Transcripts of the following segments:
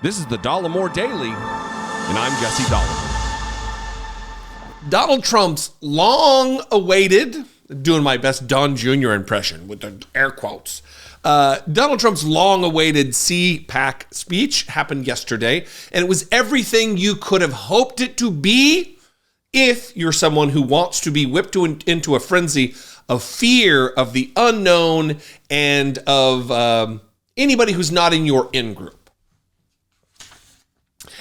This is the Dollemore Daily, and I'm Jesse Dollemore. Donald Trump's long-awaited, doing my best Don Jr. impression with the air quotes, Donald Trump's long-awaited CPAC speech happened yesterday, and it was everything you could have hoped it to be if you're someone who wants to be whipped into a frenzy of fear of the unknown and of anybody who's not in your in-group.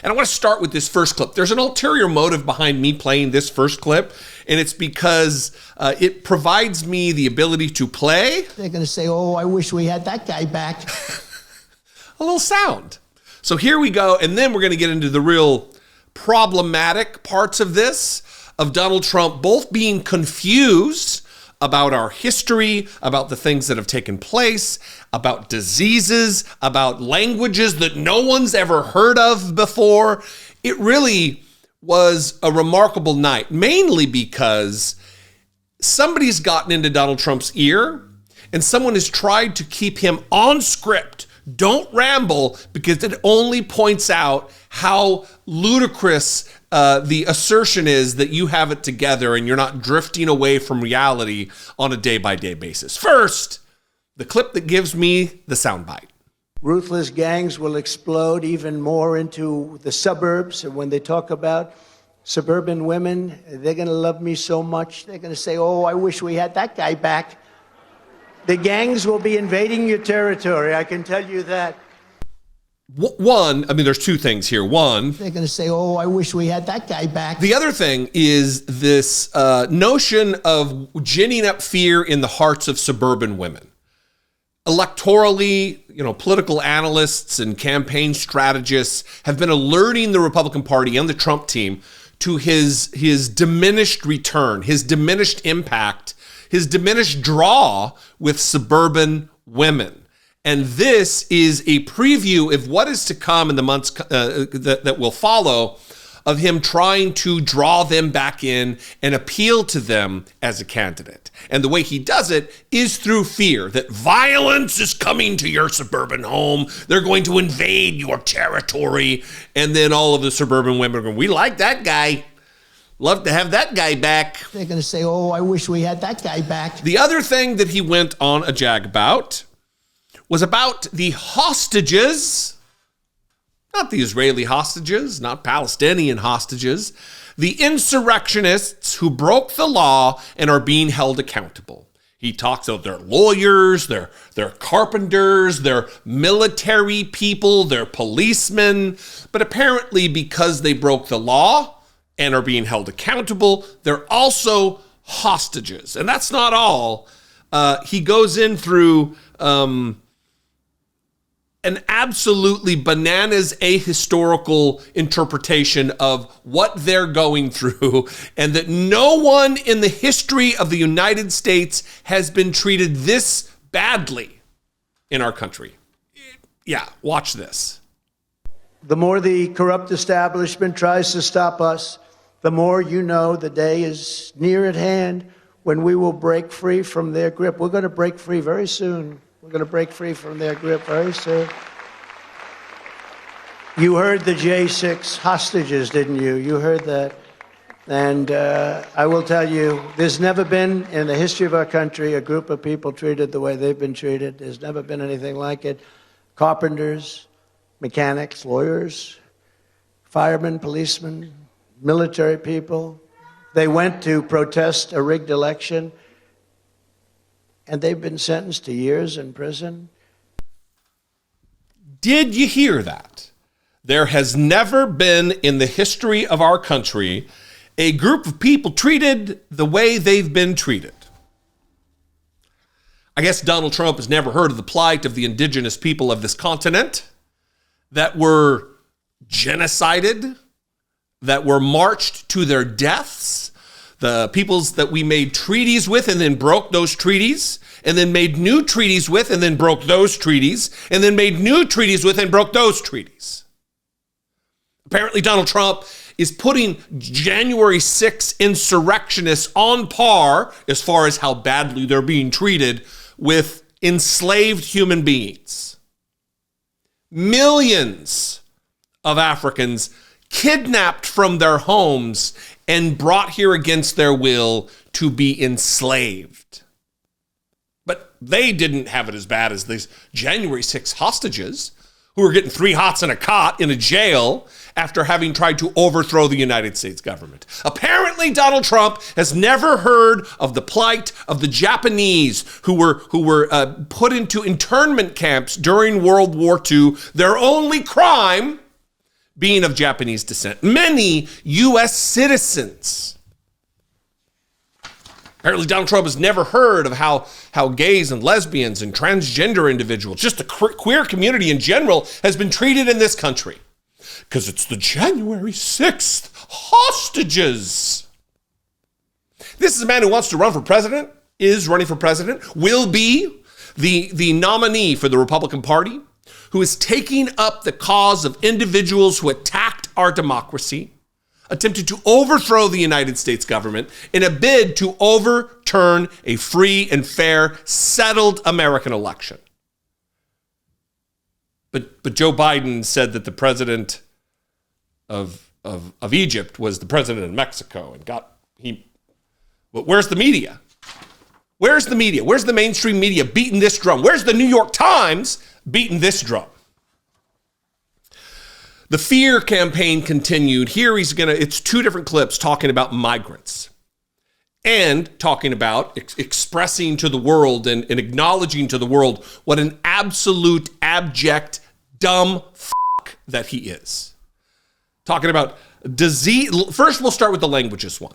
And I want to start with this first clip. There's an ulterior motive behind me playing this first clip, and it's because it provides me the ability to play. They're going to say, oh, I wish we had that guy back. A little sound. So here we go, and then we're going to get into the real problematic parts of this, of Donald Trump both being confused about our history, about the things that have taken place, about diseases, about languages that no one's ever heard of before. It really was a remarkable night, mainly because somebody's gotten into Donald Trump's ear and someone has tried to keep him on script. Don't ramble, because it only points out how ludicrous the assertion is that you have it together and you're not drifting away from reality on a day-by-day basis. First, the clip that gives me the soundbite. Ruthless gangs will explode even more into the suburbs. And when they talk about suburban women, they're going to love me so much. They're going to say, oh, I wish we had that guy back. The gangs will be invading your territory, I can tell you that. One, there's two things here. One, they're going to say, oh, I wish we had that guy back. The other thing is this notion of ginning up fear in the hearts of suburban women. Electorally, political analysts and campaign strategists have been alerting the Republican Party and the Trump team to his diminished return, his diminished impact, his diminished draw with suburban women. And this is a preview of what is to come in the months that will follow, of him trying to draw them back in and appeal to them as a candidate. And the way he does it is through fear that violence is coming to your suburban home. They're going to invade your territory. And then all of the suburban women are going, we like that guy. Love to have that guy back. They're going to say, oh, I wish we had that guy back. The other thing that he went on a jag about was about the hostages, not the Israeli hostages, not Palestinian hostages, the insurrectionists who broke the law and are being held accountable. He talks about their lawyers, their carpenters, their military people, their policemen, but apparently because they broke the law and are being held accountable, they're also hostages. And that's not all. He goes in through an absolutely bananas ahistorical interpretation of what they're going through, and that no one in the history of the United States has been treated this badly in our country. Yeah, watch this. The more the corrupt establishment tries to stop us, the more you know the day is near at hand when we will break free from their grip. We're going to break free very soon. We're going to break free from their grip very soon. You heard the J6 hostages, didn't you? You heard that. And I will tell you, there's never been in the history of our country a group of people treated the way they've been treated. There's never been anything like it. Carpenters, mechanics, lawyers, firemen, policemen, military people. They went to protest a rigged election, and they've been sentenced to years in prison. Did you hear that? There has never been in the history of our country a group of people treated the way they've been treated. I guess Donald Trump has never heard of the plight of the indigenous people of this continent that were genocided, that were marched to their deaths, the peoples that we made treaties with and then broke those treaties, and then made new treaties with and then broke those treaties, and then made new treaties with and broke those treaties. Apparently Donald Trump is putting January 6th insurrectionists on par, as far as how badly they're being treated, with enslaved human beings. Millions of Africans kidnapped from their homes and brought here against their will to be enslaved. But they didn't have it as bad as these January 6 hostages who were getting 3 hots in a cot in a jail after having tried to overthrow the United States government. Apparently, Donald Trump has never heard of the plight of the Japanese who were put into internment camps during World War II, their only crime being of Japanese descent. Many U.S. citizens. Apparently, Donald Trump has never heard of how gays and lesbians and transgender individuals, just the queer community in general, has been treated in this country. Because it's the January 6th hostages. This is a man who wants to run for president, is running for president, will be the nominee for the Republican Party, who is taking up the cause of individuals who attacked our democracy, attempted to overthrow the United States government in a bid to overturn a free and fair, settled American election. But Joe Biden said that the president of Egypt was the president of Mexico but where's the media? Where's the media? Where's the mainstream media beating this drum? Where's the New York Times beating this drum? The fear campaign continued. Here it's 2 different clips talking about migrants and talking about expressing to the world and acknowledging to the world what an absolute, abject, dumb that he is. Talking about disease. First, we'll start with the languages one.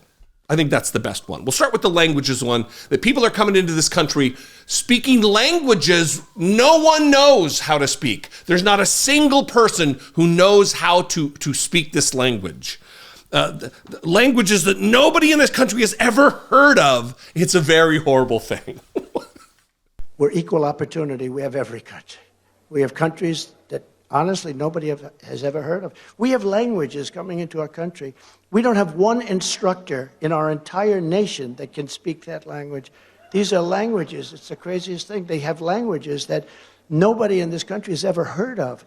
I think that's the best one. We'll start with the languages one, that people are coming into this country speaking languages no one knows how to speak. There's not a single person who knows how to speak this language. Languages that nobody in this country has ever heard of. It's a very horrible thing. We're equal opportunity. We have every country. We have countries that honestly nobody has ever heard of. We have languages coming into our country. We don't have one instructor in our entire nation that can speak that language. These are languages. It's the craziest thing. They have languages that nobody in this country has ever heard of.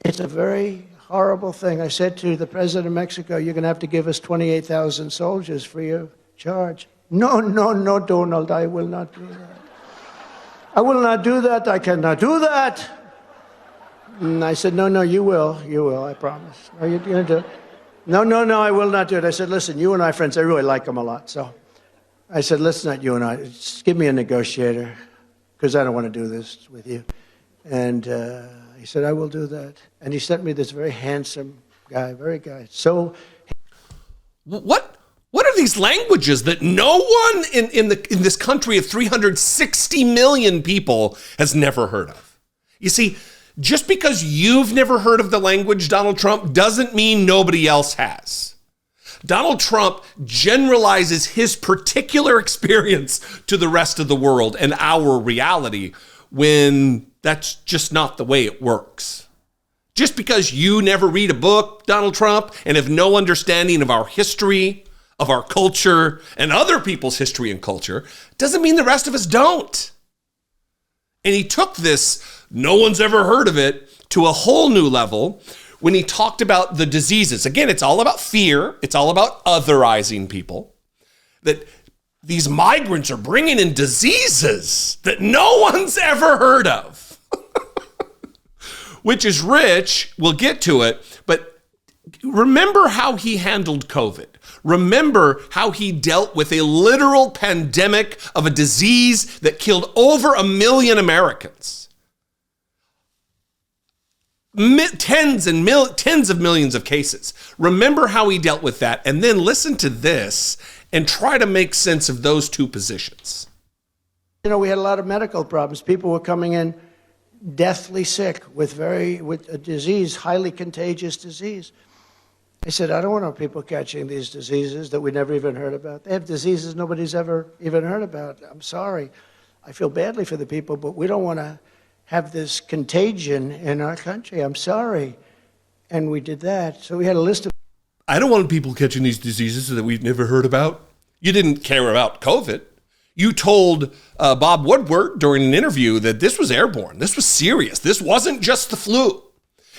It's a very horrible thing. I said to the president of Mexico, you're going to have to give us 28,000 soldiers for your charge. No, Donald, I will not do that. I will not do that. I cannot do that. And I said, no, you will, I promise. Are you going to do it? No, I will not do it. I said, listen, you and I friends, I really like him a lot. So I said, let's not you and I, just give me a negotiator, because I don't want to do this with you. And he said, I will do that. And he sent me this very handsome guy, so. What are these languages that no one in this country of 360 million people has never heard of? You see, just because you've never heard of the language, Donald Trump, doesn't mean nobody else has. Donald Trump generalizes his particular experience to the rest of the world and our reality when that's just not the way it works. Just because you never read a book, Donald Trump, and have no understanding of our history, of our culture, and other people's history and culture, doesn't mean the rest of us don't. And he took this, no one's ever heard of it, to a whole new level when he talked about the diseases. Again, it's all about fear. It's all about otherizing people. That these migrants are bringing in diseases that no one's ever heard of. Which is rich. We'll get to it. But remember how he handled COVID. Remember how he dealt with a literal pandemic of a disease that killed over 1 million Americans. Tens of millions of cases. Remember how he dealt with that, and then listen to this and try to make sense of those two positions. You know, we had a lot of medical problems. People were coming in deathly sick with a disease, highly contagious disease. I said, I don't want people catching these diseases that we never even heard about. They have diseases nobody's ever even heard about. I'm sorry. I feel badly for the people, but we don't want to have this contagion in our country. I'm sorry. And we did that. So we had a list of... I don't want people catching these diseases that we've never heard about. You didn't care about COVID. You told Bob Woodward during an interview that this was airborne. This was serious. This wasn't just the flu.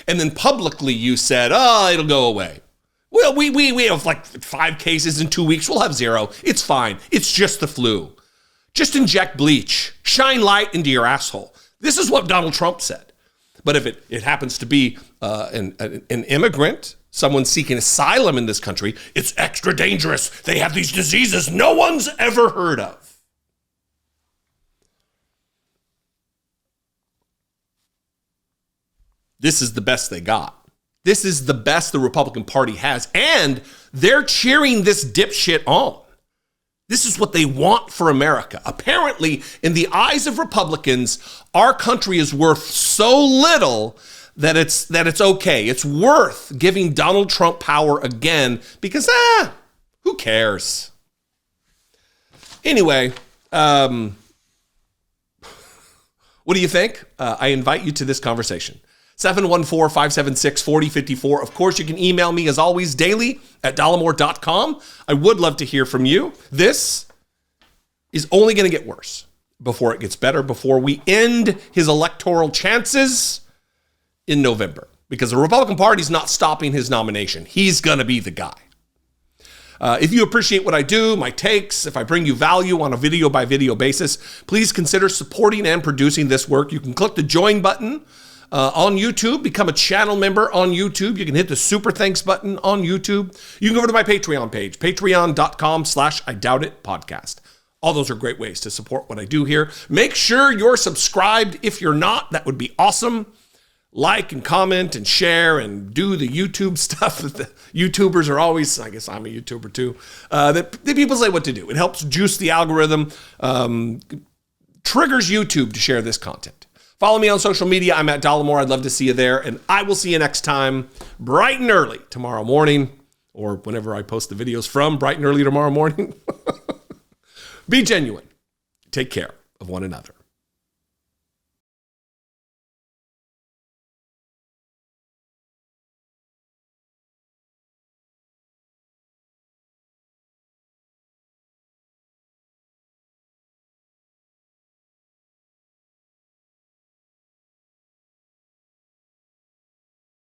And then publicly you said, oh, it'll go away. Well, we have like 5 cases in 2 weeks. We'll have 0. It's fine. It's just the flu. Just inject bleach. Shine light into your asshole. This is what Donald Trump said. But if it happens to be an immigrant, someone seeking asylum in this country, it's extra dangerous. They have these diseases no one's ever heard of. This is the best they got. This is the best the Republican Party has, and they're cheering this dipshit on. This is what they want for America. Apparently, in the eyes of Republicans, our country is worth so little that it's okay. It's worth giving Donald Trump power again because, who cares? Anyway, what do you think? I invite you to this conversation. 714-576-4054. Of course, you can email me as always daily at dollemore.com. I would love to hear from you. This is only going to get worse before it gets better, before we end his electoral chances in November, because the Republican Party is not stopping his nomination. He's going to be the guy. If you appreciate what I do, my takes, if I bring you value on a video by video basis, please consider supporting and producing this work. You can click the join button on YouTube, become a channel member on YouTube. You can hit the super thanks button on YouTube. You can go over to my Patreon page, patreon.com/IDoubtItPodcast. All those are great ways to support what I do here. Make sure you're subscribed. If you're not, that would be awesome. Like and comment and share and do the YouTube stuff that the YouTubers are always, I guess I'm a YouTuber too, that the people say what to do. It helps juice the algorithm, triggers YouTube to share this content. Follow me on social media. I'm at Dollemore. I'd love to see you there. And I will see you next time, bright and early tomorrow morning, or whenever I post the videos from, bright and early tomorrow morning. Be genuine. Take care of one another.